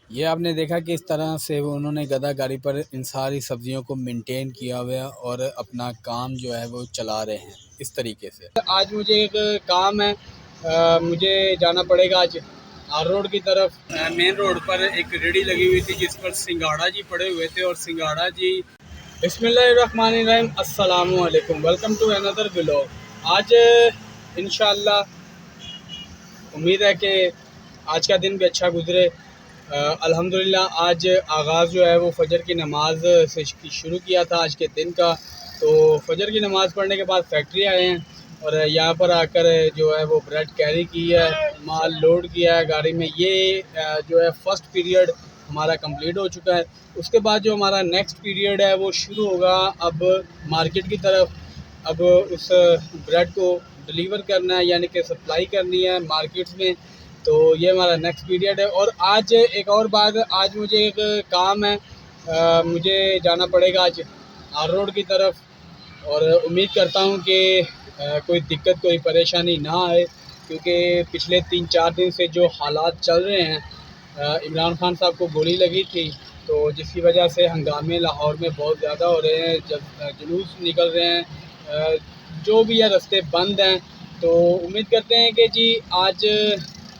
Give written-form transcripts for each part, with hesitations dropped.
ये आपने देखा कि इस तरह से वो उन्होंने गधा गाड़ी पर इन सारी सब्जियों को मेंटेन किया हुआ है और अपना काम जो है वो चला रहे हैं इस तरीके से। आज मुझे एक काम है, मुझे जाना पड़ेगा आज आर रोड की तरफ। मेन रोड पर एक रेहड़ी लगी हुई थी जिस पर सिंगाड़ा जी पड़े हुए थे और सिंगाड़ा जी। बिस्मिल्लाहिर्रहमानिर्रहीम, अस्सलामु अलैकुम, वेलकम टू अनदर व्लॉग। आज इंशाअल्लाह उम्मीद है कि आज का दिन भी अच्छा गुजरे। अल्हम्दुलिल्लाह आज आगाज़ जो है वो फ़जर की नमाज़ से शुरू किया था आज के दिन का। तो फ़जर की नमाज़ पढ़ने के बाद फैक्ट्री आए हैं और यहाँ पर आकर जो है वो ब्रेड कैरी की है, माल लोड किया है गाड़ी में। ये जो है फ़र्स्ट पीरियड हमारा कंप्लीट हो चुका है। उसके बाद जो हमारा नेक्स्ट पीरियड है वो शुरू होगा अब मार्केट की तरफ। अब उस ब्रेड को डिलीवर करना है, यानी कि सप्लाई करनी है मार्केट्स में। तो ये हमारा नेक्स्ट पीरियड है। और आज एक और बात, आज मुझे एक काम है, मुझे जाना पड़ेगा आज आर रोड की तरफ। और उम्मीद करता हूँ कि कोई दिक्कत कोई परेशानी ना आए, क्योंकि पिछले 3-4 दिन से जो हालात चल रहे हैं, इमरान खान साहब को गोली लगी थी तो जिसकी वजह से हंगामे लाहौर में बहुत ज़्यादा हो रहे हैं, जब जुलूस निकल रहे हैं, जो भी है रास्ते बंद हैं। तो उम्मीद करते हैं कि जी आज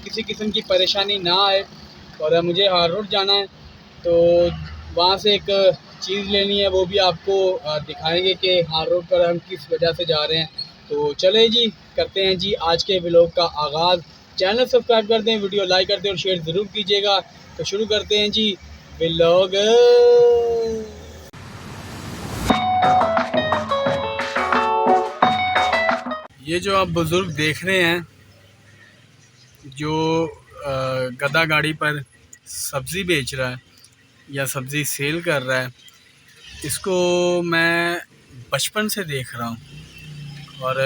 किसी किस्म की परेशानी ना आए। और मुझे हार रोड जाना है तो वहाँ से एक चीज़ लेनी है, वो भी आपको दिखाएंगे कि हार रोड पर हम किस वजह से जा रहे हैं। तो चले जी, करते हैं जी आज के व्लॉग का आगाज़। चैनल सब्सक्राइब कर दें, वीडियो लाइक कर दें और शेयर ज़रूर कीजिएगा। तो शुरू करते हैं जी व्लॉग। ये जो आप बुज़ुर्ग देख रहे हैं जो गधा गाड़ी पर सब्ज़ी बेच रहा है या सब्ज़ी सेल कर रहा है, इसको मैं बचपन से देख रहा हूँ। और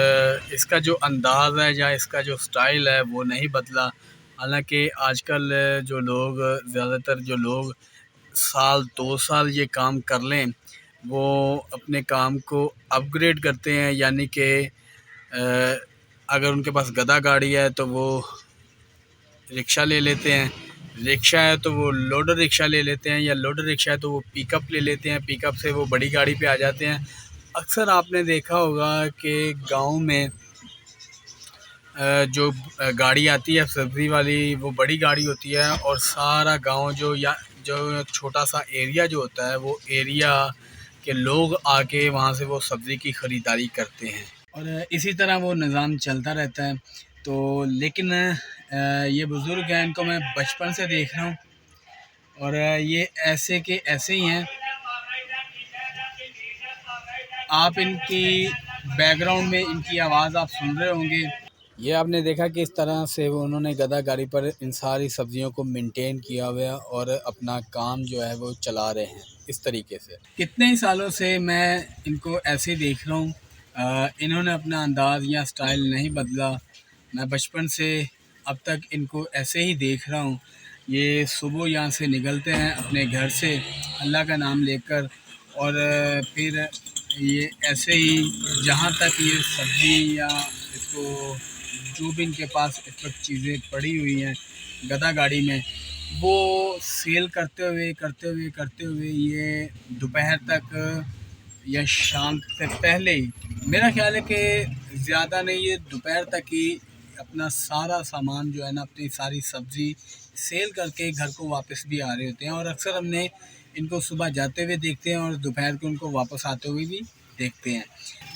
इसका जो अंदाज़ है या इसका जो स्टाइल है वो नहीं बदला। हालांकि आजकल जो लोग, ज़्यादातर जो लोग साल 2 साल ये काम कर लें, वो अपने काम को अपग्रेड करते हैं। यानी कि अगर उनके पास गधा गाड़ी है तो वो रिक्शा ले लेते हैं, रिक्शा है तो वो लोडर रिक्शा ले लेते हैं, या लोडर रिक्शा है तो वो पिकअप ले लेते हैं, पिकअप से वो बड़ी गाड़ी पे आ जाते हैं। अक्सर आपने देखा होगा कि गांव में जो गाड़ी आती है सब्ज़ी वाली, वो बड़ी गाड़ी होती है और सारा गांव जो छोटा सा एरिया जो होता है, वो एरिया के लोग आके वहाँ से वो सब्ज़ी की ख़रीदारी करते हैं। और इसी तरह वो निज़ाम चलता रहता है। तो लेकिन ये बुज़ुर्ग हैं, इनको मैं बचपन से देख रहा हूँ और ये ऐसे के ऐसे ही हैं। आप इनकी बैकग्राउंड में इनकी आवाज़ आप सुन रहे होंगे। ये आपने देखा कि इस तरह से वो उन्होंने गधा गाड़ी पर इन सारी सब्जियों को मेंटेन किया हुआ है और अपना काम जो है वो चला रहे हैं इस तरीके से। कितने ही सालों से मैं इनको ऐसे देख रहा हूँ, इन्होंने अपना अंदाज़ या स्टाइल नहीं बदला। मैं बचपन से अब तक इनको ऐसे ही देख रहा हूँ। ये सुबह यहाँ से निकलते हैं अपने घर से अल्लाह का नाम लेकर, और फिर ये ऐसे ही जहाँ तक ये सब्ज़ी या इसको जो भी इनके पास इस वक्त चीज़ें पड़ी हुई हैं गधा गाड़ी में, वो सेल करते हुए ये दोपहर तक या शाम से पहले ही, मेरा ख्याल है कि ज़्यादा नहीं, ये दोपहर तक ही अपना सारा सामान जो है ना, अपनी सारी सब्ज़ी सेल करके घर को वापस भी आ रहे होते हैं। और अक्सर हमने इनको सुबह जाते हुए देखते हैं और दोपहर को उनको वापस आते हुए भी देखते हैं।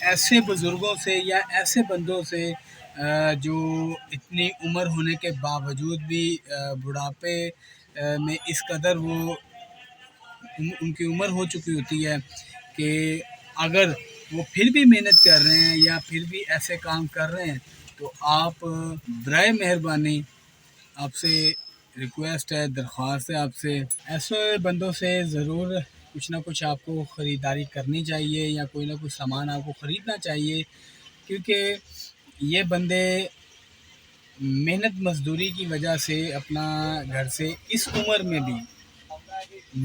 ऐसे बुज़ुर्गों से या ऐसे बंदों से जो इतनी उम्र होने के बावजूद भी बुढ़ापे में इस कदर वो उनकी उम्र हो चुकी होती है कि अगर वो फिर भी मेहनत कर रहे हैं या फिर भी ऐसे काम कर रहे हैं, तो आप बराए मेहरबानी आपसे रिक्वेस्ट है, दरख्वास्त है आपसे, ऐसे बंदों से ज़रूर कुछ ना कुछ आपको ख़रीदारी करनी चाहिए या कोई ना कोई सामान आपको ख़रीदना चाहिए। क्योंकि ये बंदे मेहनत मज़दूरी की वजह से अपना घर से इस उम्र में भी,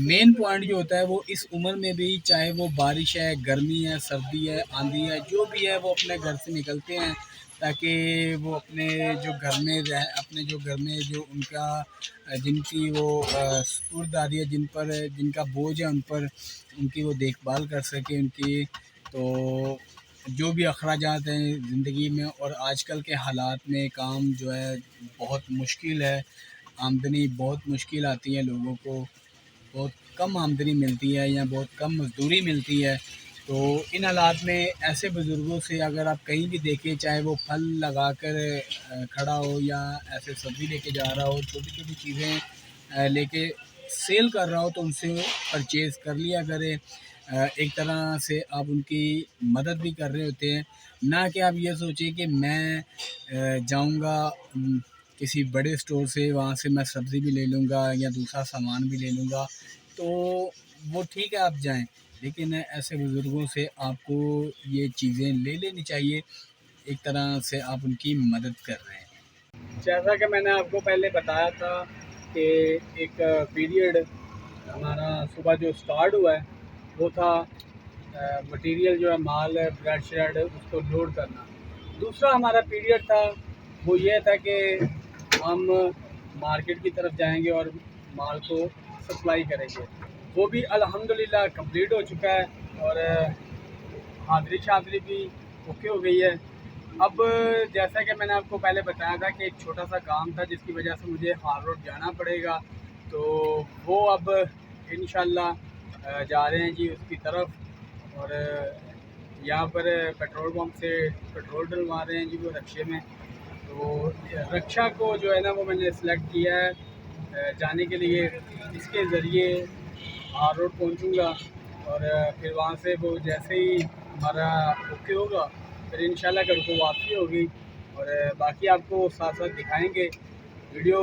मेन पॉइंट जो होता है वो इस उम्र में भी, चाहे वो बारिश है, गर्मी है, सर्दी है, आंधी है, जो भी है, वो अपने घर से निकलते हैं ताकि वो अपने जो घर में जो उनका जिनकी वो सुपुर्दगी है, जिनका बोझ है उन पर, उनकी वो देखभाल कर सके उनकी। तो जो भी अखराजात हैं ज़िंदगी में, और आजकल के हालात में काम जो है बहुत मुश्किल है, आमदनी बहुत मुश्किल आती है लोगों को, बहुत कम आमदनी मिलती है या बहुत कम मज़दूरी मिलती है। तो इन हालात में ऐसे बुज़ुर्गों से अगर आप कहीं भी देखें, चाहे वो फल लगा कर खड़ा हो या ऐसे सब्ज़ी लेके जा रहा हो, छोटी-छोटी चीज़ें लेके सेल कर रहा हो, तो उनसे परचेज़ कर लिया करें। एक तरह से आप उनकी मदद भी कर रहे होते हैं, ना कि आप ये सोचें कि मैं जाऊँगा किसी बड़े स्टोर से, वहाँ से मैं सब्ज़ी भी ले लूँगा या दूसरा सामान भी ले लूँगा। तो वो ठीक है आप जाएँ, लेकिन ऐसे बुज़ुर्गों से आपको ये चीज़ें ले लेनी चाहिए, एक तरह से आप उनकी मदद कर रहे हैं। जैसा कि मैंने आपको पहले बताया था कि एक पीरियड हमारा सुबह जो स्टार्ट हुआ है वो था मटेरियल जो है, माल है, ब्रेड श्रेड है, उसको लोड करना। दूसरा हमारा पीरियड था वो ये था कि हम मार्केट की तरफ जाएंगे और माल को सप्लाई करेंगे। वो भी अल्हम्दुलिल्लाह कंप्लीट हो चुका है और हाज़िरी शाज़िरी भी ओके हो गई है। अब जैसा कि मैंने आपको पहले बताया था कि एक छोटा सा काम था जिसकी वजह से मुझे हार रोड जाना पड़ेगा, तो वो अब इंशाल्लाह जा रहे हैं जी उसकी तरफ। और यहाँ पर पेट्रोल पंप से पेट्रोल डलवा रहे हैं जी वो रक्शे में। तो रक्षा को जो है ना वो मैंने सेलेक्ट किया है जाने के लिए। इसके ज़रिए हार रोड पहुँचूँगा और फिर वहाँ से वो जैसे ही हमारा ओके होगा फिर इंशाल्लाह घर को वापसी होगी। और बाकी आपको साथ साथ दिखाएंगे। वीडियो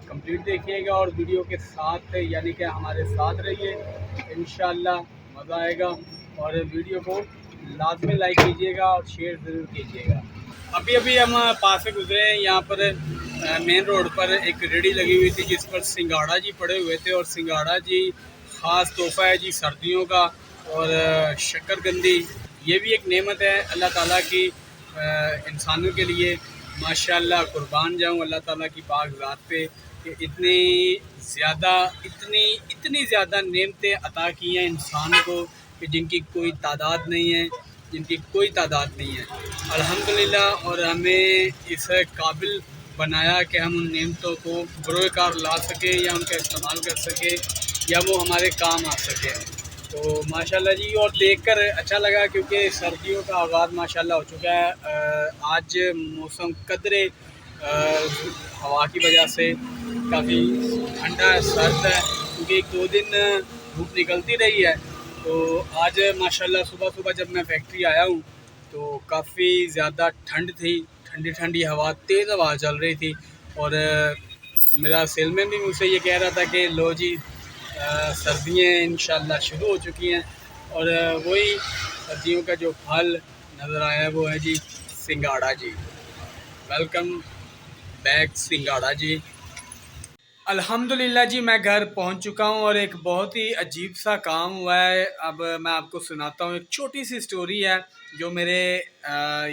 कंप्लीट देखिएगा और वीडियो के साथ यानी कि हमारे साथ रहिए, इंशाल्लाह मज़ा आएगा। और वीडियो को लाजमी लाइक कीजिएगा और शेयर ज़रूर कीजिएगा। अभी अभी हम पास से गुजरे हैं, यहाँ पर मेन रोड पर एक रेडी लगी हुई थी जिस पर सिंगाड़ा जी पड़े हुए थे। और सिंगाड़ा जी ख़ास तोहफ़ा है जी सर्दियों का। और शक्करकंदी ये भी एक नेमत है अल्लाह ताला की इंसानों के लिए। माशाल्लाह कुर्बान जाऊँ अल्लाह ताला की पाक ज़ात पे कि इतनी ज़्यादा नेमतें अता की हैं इंसान को कि जिनकी कोई तादाद नहीं है, जिनकी कोई तादाद नहीं है अल्हम्दुलिल्लाह। और हमें इस काबिल बनाया कि हम उन नेमतों को बरोए कार ला सकें या उनका इस्तेमाल कर सकें या वो हमारे काम आ सके। तो माशाल्लाह जी, और देखकर अच्छा लगा क्योंकि सर्दियों का आगाज़ माशाल्लाह हो चुका है। आज मौसम कदरे हवा की वजह से काफ़ी ठंडा है, सर्द है, क्योंकि 1-2 दिन धूप निकलती रही है। तो आज माशाल्लाह सुबह सुबह जब मैं फैक्ट्री आया हूँ तो काफ़ी ज़्यादा ठंड थी, ठंडी ठंडी हवा, तेज़ हवा चल रही थी। और मेरा सेलमैन भी मुझसे ये कह रहा था कि लो जी सर्दियाँ इंशाल्लाह शुरू हो चुकी हैं। और वही सर्दियों का जो फल नज़र आया है वो है जी सिंगाड़ा जी। वेलकम बैक सिंगाड़ा जी। अल्हम्दुलिल्लाह जी, मैं घर पहुंच चुका हूं और एक बहुत ही अजीब सा काम हुआ है। अब मैं आपको सुनाता हूं, एक छोटी सी स्टोरी है जो मेरे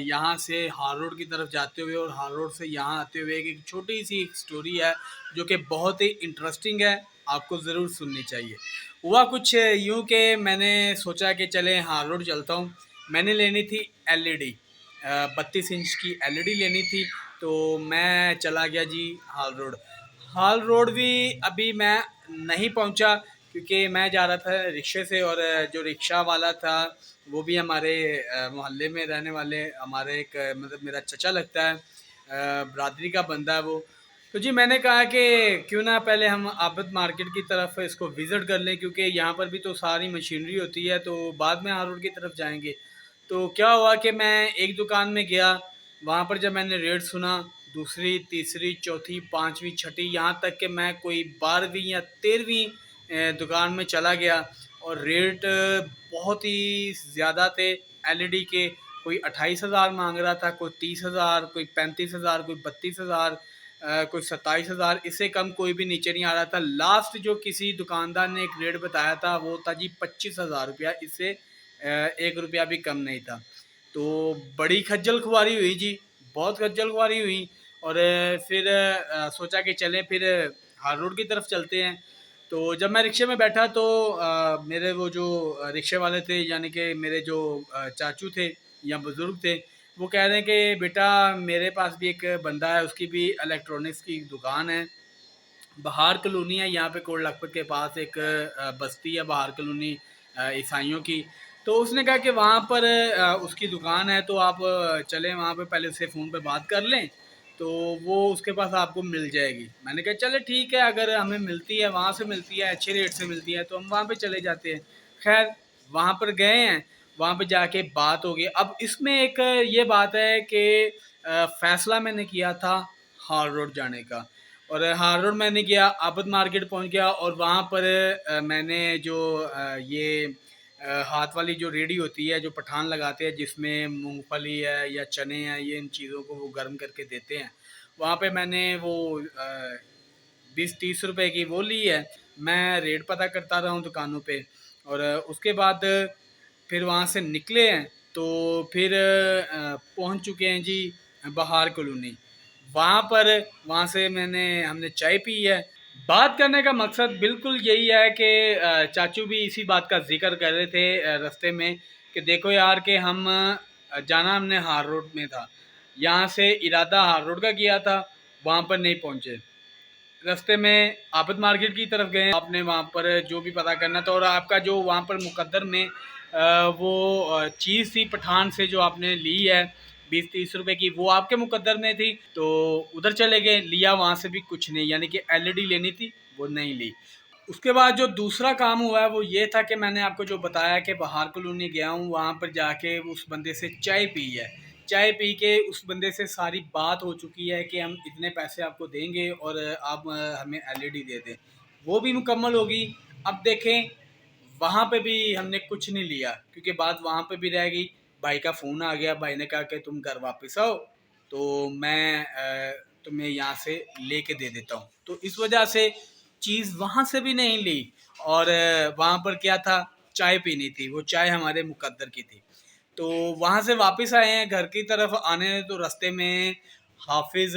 यहाँ से हार रोड की तरफ जाते हुए और हार रोड से यहाँ आते हुए एक छोटी सी स्टोरी है जो कि बहुत ही इंटरेस्टिंग है, आपको ज़रूर सुननी चाहिए। हुआ कुछ यूँ कि मैंने सोचा कि चलें हार रोड चलता हूँ। मैंने लेनी थी LED, 32 इंच की LED लेनी थी। तो मैं चला गया जी हाल रोड भी अभी मैं नहीं पहुंचा क्योंकि मैं जा रहा था रिक्शे से। और जो रिक्शा वाला था वो भी हमारे मोहल्ले में रहने वाले हमारे एक मतलब मेरा चचा लगता है, बरादरी का बंदा है वो। तो जी मैंने कहा कि क्यों ना पहले हम आबद मार्केट की तरफ इसको विज़िट कर लें, क्योंकि यहाँ पर भी तो सारी मशीनरी होती है, तो बाद में हाल रोड की तरफ जाएंगे। तो क्या हुआ कि मैं एक दुकान में गया, वहाँ पर जब मैंने रेट सुना, दूसरी, तीसरी, चौथी, पाँचवीं, छठी, यहाँ तक कि मैं कोई 12वीं या 13वीं दुकान में चला गया और रेट बहुत ही ज़्यादा थे LED के। कोई 28,000 मांग रहा था, कोई 30,000, कोई 35,000, कोई 32,000, कोई 27,000, इससे कम कोई भी नीचे नहीं आ रहा था। लास्ट जो किसी दुकानदार ने एक रेट बताया था वो था जी 25,000 रुपया, इससे 1 रुपया भी कम नहीं था। तो बड़ी खज्जल खुआरी हुई जी, बहुत खज्जल खुआरी हुई और फिर सोचा कि चलें फिर हार रोड की तरफ चलते हैं। तो जब मैं रिक्शे में बैठा तो मेरे वो जो रिक्शे वाले थे, यानी कि मेरे जो चाचू थे या बुज़ुर्ग थे, वो कह रहे हैं कि बेटा मेरे पास भी एक बंदा है, उसकी भी इलेक्ट्रॉनिक्स की दुकान है, बहार कॉलोनी है यहाँ पे कोट लखपत के पास एक बस्ती है बहार कॉलोनी ईसाइयों की। तो उसने कहा कि वहाँ पर उसकी दुकान है, तो आप चलें वहाँ पे, पहले उससे फ़ोन पे बात कर लें तो वो उसके पास आपको मिल जाएगी। मैंने कहा चले ठीक है, अगर हमें मिलती है वहाँ से मिलती है, अच्छे रेट से मिलती है तो हम वहाँ पे चले जाते हैं। खैर वहाँ पर गए हैं, वहाँ पे जाके बात हो गई। अब इसमें एक ये बात है कि फ़ैसला मैंने किया था हार रोड जाने का, और हार रोड मैंने गया, आबद मार्केट पहुंच गया और वहाँ पर मैंने जो ये हाथ वाली जो रेडी होती है जो पठान लगाते हैं, जिसमें मूंगफली है या चने हैं, ये इन चीज़ों को वो गर्म करके देते हैं, वहाँ पे मैंने वो 20-30 रुपए की वो ली है। मैं रेट पता करता रहा हूँ दुकानों पे, और उसके बाद फिर वहाँ से निकले हैं तो फिर पहुँच चुके हैं जी बहार कॉलोनी। वहाँ से हमने चाय पी है। बात करने का मकसद बिल्कुल यही है कि चाचू भी इसी बात का ज़िक्र कर रहे थे रास्ते में कि देखो यार कि हम जाना हमने हार रोड में था, यहाँ से इरादा हार रोड का किया था, वहाँ पर नहीं पहुँचे, रास्ते में आबद मार्केट की तरफ गए, आपने वहाँ पर जो भी पता करना था, और आपका जो वहाँ पर मुकद्दर में वो चीज़ थी पठान से जो आपने ली है 20-30 रुपए की, वो आपके मुकद्दर में थी, तो उधर चले गए, लिया वहाँ से भी कुछ नहीं, यानी कि एलईडी लेनी थी वो नहीं ली। उसके बाद जो दूसरा काम हुआ है वो ये था कि मैंने आपको जो बताया कि बहार कॉलोनी गया हूँ, वहाँ पर जाके उस बंदे से चाय पी है। चाय पी के उस बंदे से सारी बात हो चुकी है कि हम इतने पैसे आपको देंगे और आप हमें एलईडी दे दें, वो भी मुकम्मल होगी। अब देखें वहाँ पे भी हमने कुछ नहीं लिया क्योंकि बात वहाँ पे भी रह गई। भाई का फ़ोन आ गया, भाई ने कहा कि तुम घर वापस आओ तो मैं तुम्हें यहाँ से लेके दे देता हूँ, तो इस वजह से चीज़ वहाँ से भी नहीं ली। और वहाँ पर क्या था, चाय पीनी थी, वो चाय हमारे मुकद्दर की थी। तो वहाँ से वापस आए हैं घर की तरफ आने, तो रास्ते में हाफिज़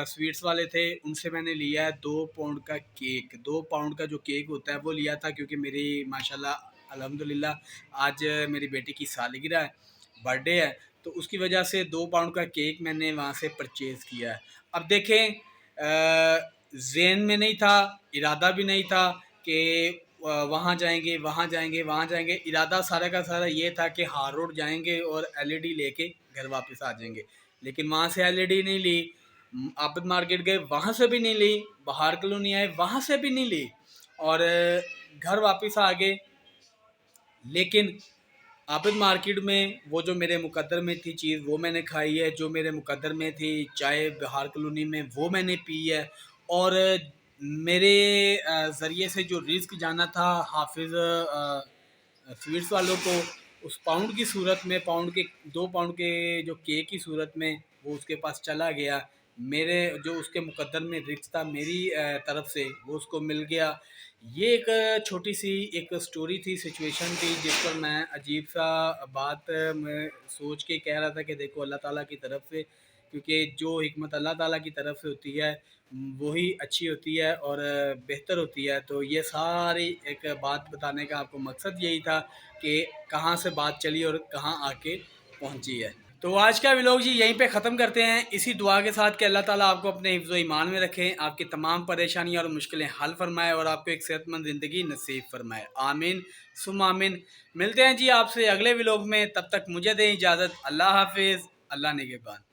स्वीट्स वाले थे, उनसे मैंने लिया है 2 पाउंड का केक। 2 पाउंड का जो केक होता है वो लिया था क्योंकि मेरी माशाल्लाह अल्हम्दुलिल्लाह आज मेरी बेटी की सालगिरह है, बर्थडे है, तो उसकी वजह से 2 पाउंड का केक मैंने वहाँ से परचेज़ किया है। अब देखें ज़हन में नहीं था, इरादा भी नहीं था कि वहाँ जाएंगे वहाँ जाएंगे वहाँ जाएंगे, इरादा सारा का सारा ये था कि हार रोड जाएंगे और एलईडी लेके घर वापस आ जाएंगे, लेकिन वहाँ से एलईडी नहीं ली। आबद मार्केट गए, वहाँ से भी नहीं ली। बहार कॉलोनी आए, वहाँ से भी नहीं ली, और घर वापस आ गए। लेकिन आबिद मार्केट में वो जो मेरे मुकद्दर में थी चीज़ वो मैंने खाई है, जो मेरे मुकद्दर में थी चाय बहार कॉलोनी में वो मैंने पी है। और मेरे ज़रिए से जो रिस्क जाना था हाफिज़ स्वीट्स वालों को, उस पाउंड की सूरत में, पाउंड के 2 पाउंड के जो केक की सूरत में वो उसके पास चला गया। मेरे जो उसके मुकद्दर में रिस्क था मेरी तरफ से वो उसको मिल गया। ये एक छोटी सी एक स्टोरी थी, सिचुएशन थी, जिस पर मैं अजीब सा बात मैं सोच के कह रहा था कि देखो अल्लाह ताला की तरफ से, क्योंकि जो हिकमत अल्लाह ताला की तरफ से होती है वही अच्छी होती है और बेहतर होती है। तो ये सारी एक बात बताने का आपको मकसद यही था कि कहाँ से बात चली और कहाँ आके पहुँची है। तो आज का व्लॉग जी यहीं पे ख़त्म करते हैं, इसी दुआ के साथ कि अल्लाह ताला आपको अपने हिफ्ज़ व ईमान में रखें, आपकी तमाम परेशानियाँ और मुश्किलें हल फरमाए और आपको एक सेहतमंद ज़िंदगी नसीब फरमाए। आमीन सुम्मा आमीन। मिलते हैं जी आपसे अगले व्लॉग में, तब तक मुझे दें इजाज़त। अल्लाह हाफिज़, अल्लाह निगहबान।